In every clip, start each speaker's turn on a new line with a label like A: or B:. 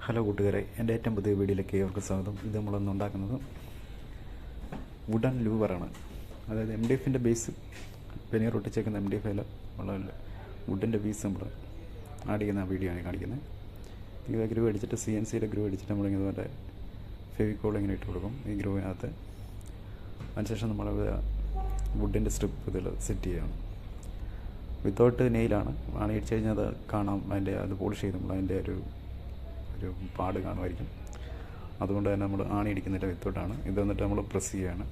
A: Hello കൂട്ടുകാരെ, എൻ്റെ ഏറ്റവും പുതിയ വീഡിയോയിലേക്ക് ഏവർക്കും സ്വാഗതം. ഇത് നമ്മളൊന്ന് ഉണ്ടാക്കുന്നത് വുഡൻ ലൂവറാണ്. അതായത് MDF ബേസ് വെനീർ ഒട്ടിച്ചേക്കുന്ന MDF ഉള്ള വുഡിൻ്റെ പീസ് നമ്മൾ ആഡ് ചെയ്യുന്ന വീഡിയോ ആണ് കാണിക്കുന്നത്. ഈ ഗ്രൂ അടിച്ചിട്ട് CNC ഗ്രൂ അടിച്ചിട്ട് നമ്മളിങ്ങനെ ഫെവിക്കോൾ ഇങ്ങനെ ഇട്ട് കൊടുക്കും ഈ ഗ്രൂവിനകത്ത്. അതിനുശേഷം നമ്മൾ വുഡിൻ്റെ സ്ട്രിപ്പ് ഇതിൽ സെറ്റ് ചെയ്യണം. വിത്തൗട്ട് നെയിലാണ്. ഇടിച്ച് കഴിഞ്ഞാൽ അത് കാണാം, അത് പോളിഷ് ചെയ്ത് നമ്മൾ അതിൻ്റെ ഒരു പാട് കാണുമായിരിക്കും. അതുകൊണ്ട് തന്നെ നമ്മൾ ഇടിക്കുന്നില്ല, വിത്തൗട്ടാണ്. ഇത് വന്നിട്ട് നമ്മൾ പ്രസ് ചെയ്യുകയാണ്.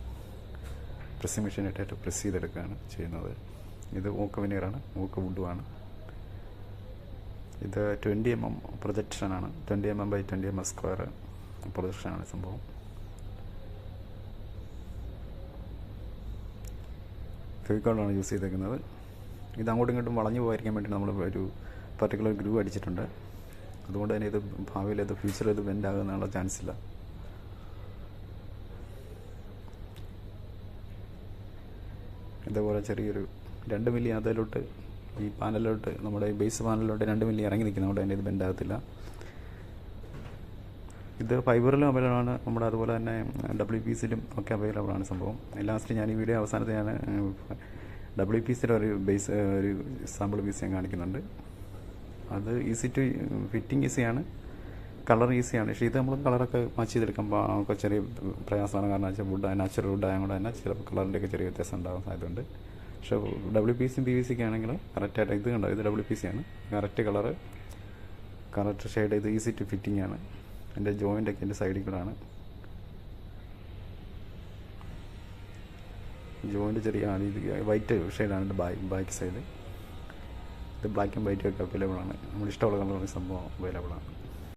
A: പ്രസ്സിങ് മെഷീനായിട്ട് പ്രസ് ചെയ്തെടുക്കുകയാണ് ചെയ്യുന്നത്. ഇത് ഓക്ക് വെനീറാണ്, ഓക്ക് വുഡുമാണ്. ഇത് 20 mm പ്രൊജക്ഷനാണ്. 20 mm by 20 mm സ്ക്വയർ പ്രൊജക്ഷനാണ് സംഭവം. ഫെവിക്കോളാണ് യൂസ് ചെയ്തേക്കുന്നത്. ഇത് അങ്ങോട്ടും ഇങ്ങോട്ടും വളഞ്ഞു പോകാതിരിക്കാൻ വേണ്ടി നമ്മൾ ഒരു പർട്ടിക്കുലർ ഗ്രൂ അടിച്ചിട്ടുണ്ട്. അതുകൊണ്ട് തന്നെ ഇത് ഭാവിയിൽ ഫ്യൂച്ചറിൽ ഇത് ബെൻഡ് ആകുന്നുള്ള ചാൻസ് ഇല്ല. ഇതേപോലെ ചെറിയൊരു 2 മില്ലി അതിലോട്ട് ഈ പാനലിലോട്ട്, നമ്മുടെ ബേസ് പാനലിലോട്ട് 2 മില്ലി ഇറങ്ങി നിൽക്കുന്നതുകൊണ്ട് തന്നെ ഇത് ബെൻഡ് ആകത്തില്ല. ഇത് ഫൈബറിലും അവൈലബിൾ ആണ്, നമ്മുടെ അതുപോലെ തന്നെ WPCയിലും ഒക്കെ അവൈലബിൾ ആണ് സംഭവം. ലാസ്റ്റ് ഞാൻ ഈ വീഡിയോ അവസാനത്തെ ഞാൻ WPCയുടെ ഒരു സാമ്പിൾ പീസ് ഞാൻ കാണിക്കുന്നുണ്ട്. അത് ഈസി ടു ഫിറ്റിംഗ് ഈസിയാണ്, കളർ ഈസിയാണ്. പക്ഷേ ഇത് നമ്മൾ കളറൊക്കെ മാച്ച് ചെയ്തെടുക്കുമ്പോൾ നമുക്ക് ചെറിയ പ്രയാസമാണ്. കാരണം വെച്ചാൽ നാച്ചുറൽ വുഡ് ആയതുകൊണ്ട് തന്നെ ചിലപ്പോൾ കളറിൻ്റെയൊക്കെ ചെറിയ വ്യത്യാസം ഉണ്ടാകാൻ സാധ്യതയുണ്ട്. പക്ഷേ WPCയും PVC ആണെങ്കിൽ കറക്റ്റായിട്ട് ഇത് കണ്ടോ, ഇത് WPC ആണ്. Correct colour, correct shade. ഇത് ഈസി ടു ഫിറ്റിംഗ് ആണ്. എൻ്റെ ജോയിൻ്റൊക്കെ എൻ്റെ സൈഡിൽ കൂടെ ആണ്. ജോയിൻ്റ് ചെറിയാണ്. ഇത് വൈറ്റ് ഷെയ്ഡാണ് എൻ്റെ ബാക്ക് സൈഡ്. ഇത് ബ്ലാക്ക് ആൻഡ് വൈറ്റ് ഒക്കെ അവൈലബിൾ ആണ്. നമ്മൾ ഇഷ്ടമുള്ള കളറിൽ സംഭവം അവൈലബിൾ ആണ്.